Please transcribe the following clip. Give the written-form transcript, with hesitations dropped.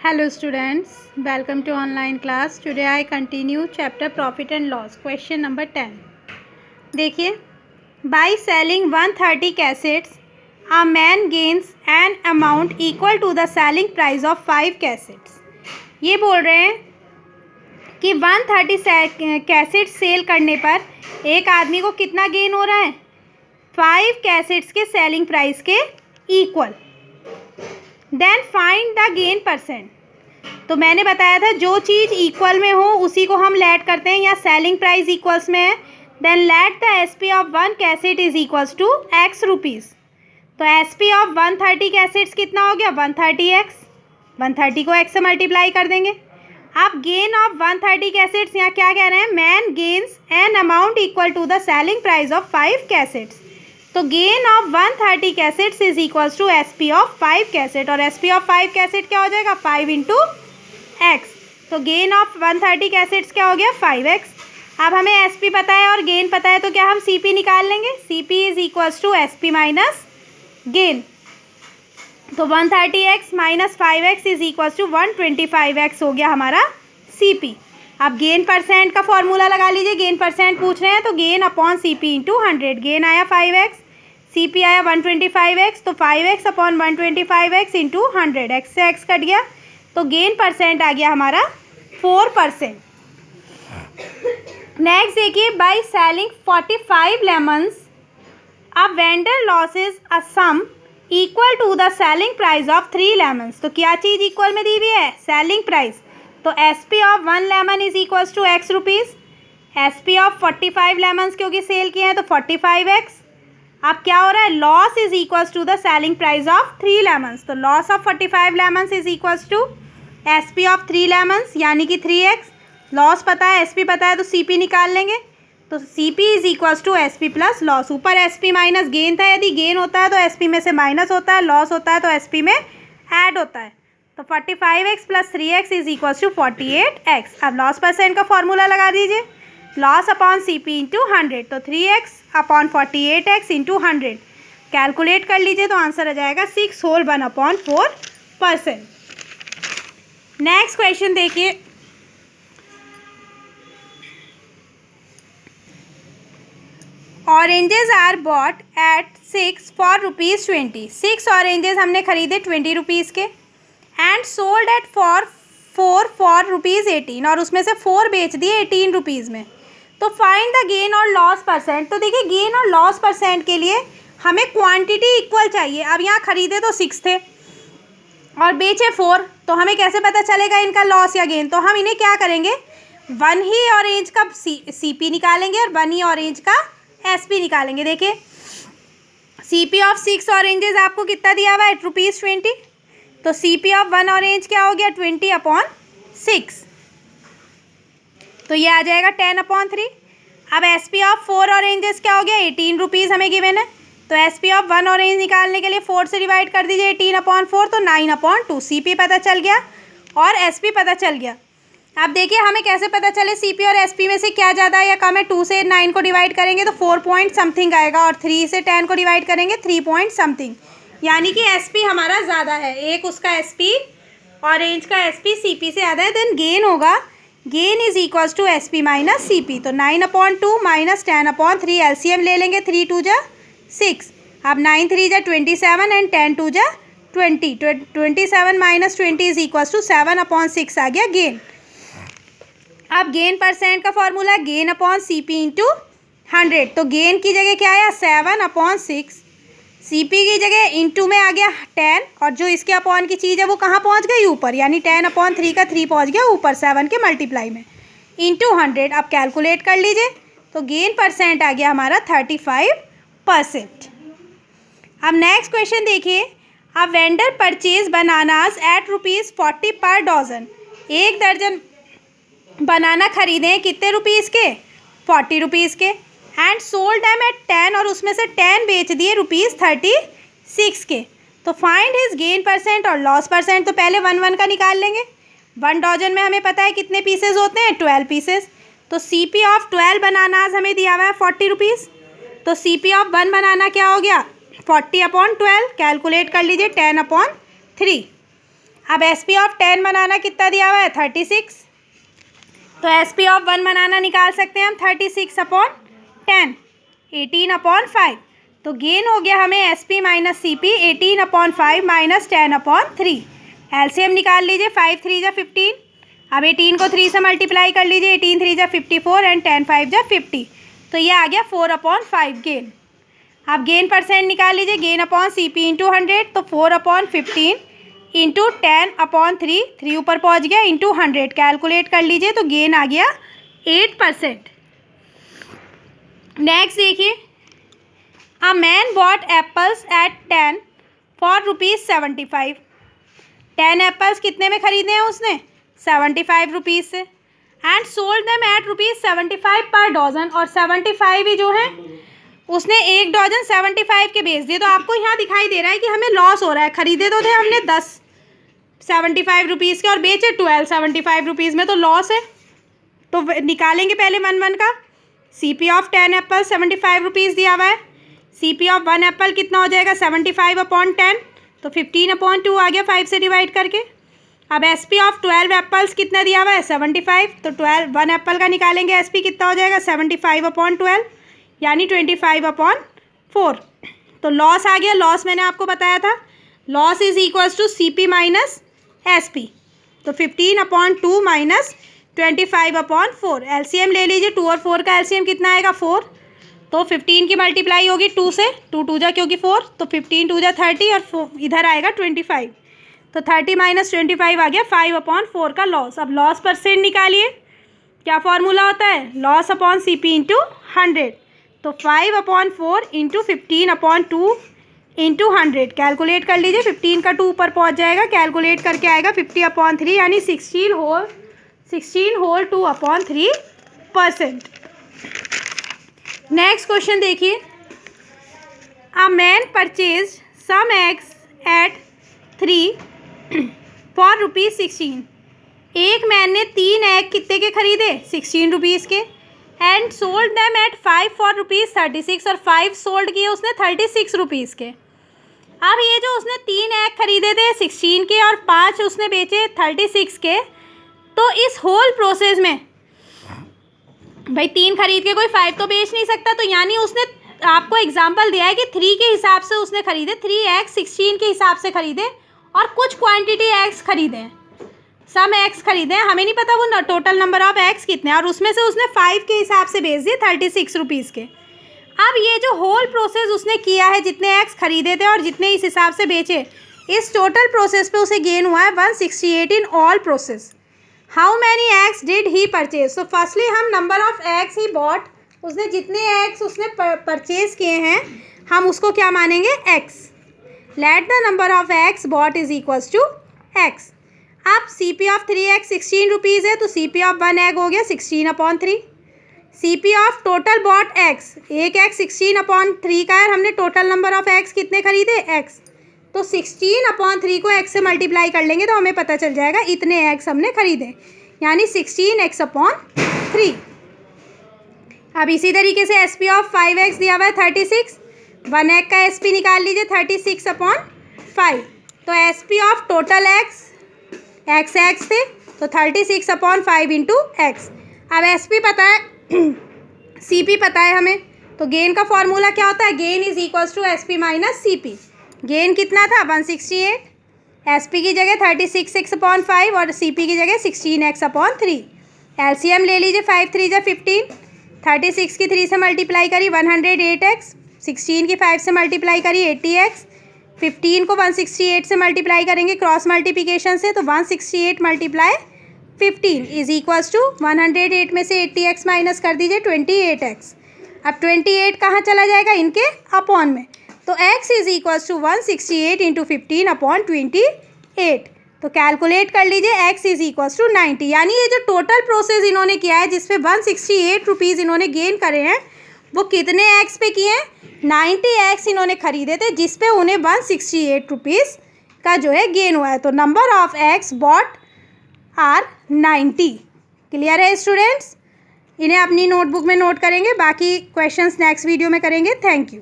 Hello students, welcome to online class. Today I continue chapter profit and loss. Question number 10. देखिए, by selling 130 cassettes, a man gains an amount equal to the selling price of 5 cassettes. ये बोल रहे हैं कि 130 cassette cell करने पर एक आदमी को कितना गेन हो रहा है, 5 कैसेट्स के सेलिंग प्राइस के equal. Then find the gain percent. तो मैंने बताया था जो चीज़ इक्वल में हो उसी को हम लेट करते हैं, या सेलिंग प्राइस इक्वल्स में है. Then let the SP of 1 cassette is equals to x rupees. तो एसपी ऑफ 130 कैसेट्स कितना हो गया, 130x. 130 को x से मल्टीप्लाई कर देंगे. आप गेन ऑफ 130 कैसेट्स यहाँ क्या कह रहे हैं, man gains an amount equal to the selling price of 5 cassettes. तो gain of 130 cassettes is equals to SP of 5 cassette. और एसपी ऑफ 5 कैसेट क्या हो जाएगा, 5 इंटू एक्स. तो गेन ऑफ 130 कैसेट्स क्या हो गया, 5x. अब हमें एसपी पता है और गेन पता है, तो क्या हम सीपी निकाल लेंगे. CP is equals to SP minus gain. तो 130x minus 5x is equals to 125x हो गया हमारा सीपी. अब गेन परसेंट का फॉर्मूला लगा लीजिए. गेन परसेंट पूछ रहे हैं तो gain upon CP into 100. Gain आया 5x, सीपी आया 125x. तो 5x upon 125x into 100. x से x कट गया तो गेन परसेंट आ गया हमारा 4%. नेक्स्ट देखिए, by selling 45 lemons a vendor loses a sum equal to the selling price of 3 lemons. तो क्या चीज़ इक्वल में दी हुई है, सेलिंग प्राइस. तो SP of 1 lemon is equals to x rupees. SP of 45 lemons क्योंकि सेल किए हैं तो 45x. अब क्या हो रहा है, loss is equals to the selling price of 3 lemons. तो loss of 45 lemons is equals to SP of 3 lemons यानी कि 3x. लॉस पता है, एसपी पता है, तो सीपी निकाल लेंगे. तो CP is equals to SP plus loss. ऊपर एसपी माइनस गेन था, यदि गेन होता है तो एसपी में से माइनस होता है, लॉस होता है तो एसपी में ऐड होता है. तो 45x plus 3x is equals to 48x. अब लॉस परसेंट का फॉर्मूला लगा दीजिए. Loss upon CP into 100. तो 3x upon 48x into 100 calculate कर लीजिए तो आंसर आ जाएगा 6 होल 1/4%. नेक्स्ट क्वेश्चन देखिए, oranges are bought at 6 for ₹20. 6 oranges हमने खरीदे 20 रुपीज़ के. And sold at for 4 for ₹18. और उसमें से 4 बेच दिए 18 रुपीज़ में. तो फाइंड द गेन और लॉस परसेंट. तो देखिए, गेन और लॉस परसेंट के लिए हमें क्वांटिटी इक्वल चाहिए. अब यहाँ खरीदे तो 6 थे और बेचे 4, तो हमें कैसे पता चलेगा इनका लॉस या गेन. तो हम इन्हें क्या करेंगे, 1 ही ऑरेंज का सीपी निकालेंगे और 1 ही ऑरेंज का एसपी निकालेंगे. देखिए, सीपी ऑफ 6 ऑरेंजेस आपको कितना दिया हुआ है, ₹20. तो सीपी ऑफ 1 ऑरेंज क्या हो गया, 20/6. तो ये आ जाएगा 10/3. अब एसपी ऑफ 4 ऑरेंजेस क्या हो गया, 18 रुपीज़ हमें गिवन है. तो एसपी ऑफ 1 ऑरेंज निकालने के लिए 4 से डिवाइड कर दीजिए 18/4. तो 9/2. सीपी पता चल गया और एसपी पता चल गया. अब देखिए, हमें कैसे पता चले सीपी और एसपी में से क्या ज़्यादा है या कम है. 2 से 9 को डिवाइड करेंगे तो 4 पॉइंट समथिंग आएगा, और 3 से 10 को डिवाइड करेंगे 3 पॉइंट समथिंग. यानी कि एसपी हमारा ज़्यादा है. एक उसका एसपी, ऑरेंज का एसपी सीपी से ज़्यादा है. देन गेन होगा, gain is equals to SP minus CP. तो 9/2 माइनस 10/3. एलसीएम ले लेंगे, 3 2 जा 6. अब 9 3 जा 27 एंड 10 2 जा 20. 27 माइनस 20 इज इक्वल्स टू 7/6 आ गया गेन. अब गेन परसेंट का formula gain upon CP into 100. तो गेन की जगह क्या आया, 7/6. सीपी की जगह इंटू में आ गया 10, और जो इसके अपॉन की चीज़ है वो कहाँ पहुँच गई, ऊपर. यानी 10/3 का 3 पहुँच गया ऊपर 7 के मल्टीप्लाई में इंटू 100. अब कैलकुलेट कर लीजिए तो गेन परसेंट आ गया हमारा 35%. अब नेक्स्ट क्वेश्चन देखिए, अब वेंडर परचेज बनानास एट ₹40 पर डजन. 1 दर्जन बनाना खरीदे हैं कितने रुपीज़ के, 40 रुपीज़ के. एंड सोल्ड दैम एट 10, और उसमें से 10 बेच दिए ₹36 के. तो फाइंड हिज गेन परसेंट और लॉस परसेंट. तो पहले 1 का निकाल लेंगे. 1 डजन में हमें पता है कितने पीसेज होते हैं, 12 पीसेज. तो सीपी ऑफ 12 बनानाज हमें दिया हुआ है 40 रुपीज़. तो सीपी ऑफ 1 बनाना क्या हो गया, 40/12. कैलकुलेट कर लीजिए 10/3. अब SP ऑफ 10 बनाना कितना दिया हुआ है 36, तो SP ऑफ 1 बनाना निकाल सकते हैं हम 36/10, 18/5। तो गेन हो गया हमें SP minus CP 18/5 minus 10/3। LCM निकाल लीजिए, 5 3 जा 15। अब 18 को 3 से मल्टीप्लाई कर लीजिए, 18 3 जा 54 एंड 10 5 जा 50। तो ये आ गया 4/5 गेन। अब गेन परसेंट निकाल लीजिए, गेन अपॉन CP इंटू 100, तो 4/15 इंटू 10/3, 3 ऊपर पहुंच गया, इंटू 100 कैलकुलेट कर लीजिए, तो गेन आ गया 8%। नेक्स्ट देखिए, a man bought apples at 10 for ₹75। 10 apples कितने में खरीदे हैं उसने 75 रुपीज़ से, एंड सोल्ड देम एट ₹75 पर डजन, और 75 ही जो है उसने एक डजन 75 के बेच दिए। तो आपको यहाँ दिखाई दे रहा है कि हमें लॉस हो रहा है। खरीदे तो थे हमने 10 75 रुपीज़ के और बेचे 12 75 रुपीज़ में, तो लॉस है। तो निकालेंगे पहले 1 का। CP ऑफ 10 एप्पल 75 रुपीज़ दिया हुआ है, CP ऑफ 1 एप्पल कितना हो जाएगा 75/10, तो 15/2 आ गया 5 से डिवाइड करके। अब SP ऑफ 12 एप्पल्स कितना दिया हुआ है 75, तो 1 एप्पल का निकालेंगे SP कितना हो जाएगा 75/12, यानी 25/4। तो लॉस आ गया, लॉस मैंने आपको बताया था, loss is equals to CP minus SP। तो 15/2 माइनस 25/4। एलसीएम ले लीजिए, 2 और 4 का एलसीएम कितना आएगा 4, तो 15 की मल्टीप्लाई होगी 2 से, 2 2 जा क्योंकि 4, तो 15 2 जा 30 और इधर आएगा 25, तो 30 माइनस 25 आ गया 5/4 का लॉस। अब लॉस परसेंट निकालिए, क्या फॉर्मूला होता है लॉस अपॉन CP इंटू 100, तो 5/4 इंटू 15/2 इंटू 100 कैलकुलेट कर लीजिए, 15 का 2 ऊपर पहुंच जाएगा, कैलकुलेट करके आएगा 50/3, यानी 16 होल 2/3%। नेक्स्ट क्वेश्चन देखिए, a man purchase some eggs at 3 for ₹16। एक मैन ने 3 एग कितने के खरीदे 16 रुपीज़ के, and sold them at 5 for ₹36, और 5 सोल्ड किए उसने 36 रुपीज़ के। अब ये जो उसने 3 एग खरीदे थे 16 के और 5 उसने बेचे 36 के, तो इस होल प्रोसेस में भाई 3 खरीद के कोई 5 तो बेच नहीं सकता, तो यानी उसने आपको एग्जांपल दिया है कि 3 के हिसाब से उसने खरीदे, 3 एग्स 16 के हिसाब से खरीदे, और कुछ क्वांटिटी एग्स खरीदे हैं, सम एग्स खरीदे हैं, हमें नहीं पता वो टोटल नंबर ऑफ एग्स कितने हैं, और उसमें से उसने 5 के हिसाब से बेच दिए 36 रुपीज़ के। अब ये जो होल प्रोसेस उसने किया है, जितने एग्स खरीदे थे और जितने इस हिसाब से बेचे, इस टोटल प्रोसेस पे उसे गेन हुआ है 168 in all process. How many eggs did he purchase, तो फर्स्टली हम number of eggs he bought, उसने जितने एग्स उसने परचेज किए हैं हम उसको क्या मानेंगे x. Let the number of eggs bought is equals to x. अब CP ऑफ 3 एग 16 रुपीज़ है, तो CP ऑफ 1 एग हो गया 16/3। CP of total bought x, एक एग 16/3 का है, हमने टोटल नंबर ऑफ एग्स कितने खरीदे एक्स, तो 16/3 को x से मल्टीप्लाई कर लेंगे तो हमें पता चल जाएगा इतने एग्स हमने खरीदे, यानी 16x/3। अब इसी तरीके से SP ऑफ 5 एग्स दिया हुआ है 36, 1 एग का SP निकाल लीजिए 36/5, तो SP of total eggs eggs थे, तो 36/5 इंटू एक्स। अब SP पता है CP पता है हमें, तो गेन का फॉर्मूला क्या होता है, gain is equals to SP minus CP। Gain कितना था 168, SP की जगह 36/5 और CP की जगह 16x/3। एलसीएम ले लीजिए, 5 3 जा 15, 36 की 3 से मल्टीप्लाई करी 108x, 16 की 5 से मल्टीप्लाई करी 80x, 15 को 168 से मल्टीप्लाई करेंगे क्रॉस मल्टीप्लिकेशन से, तो 168 × 15 इज इक्वल्स टू 108 में से 80x माइनस कर दीजिए 28x। अब 28 कहाँ चला जाएगा इनके अपॉन में, तो x is equals to 168 into 15/28। तो कैलकुलेट कर लीजिए, x इज इक्वल्स टू 90, यानी ये जो टोटल प्रोसेस इन्होंने किया है जिसपे 168 रुपीज़ इन्होंने गेन करे हैं, वो कितने एक्स पे किए हैं 90 एक्स इन्होंने खरीदे थे, जिसपे उन्हें 168 रुपीज़ का जो है गेन हुआ है। तो number of x bought are 90। Clear है स्टूडेंट्स, इन्हें अपनी नोटबुक में नोट करेंगे, बाकी क्वेश्चंस नेक्स्ट वीडियो में करेंगे। Thank you.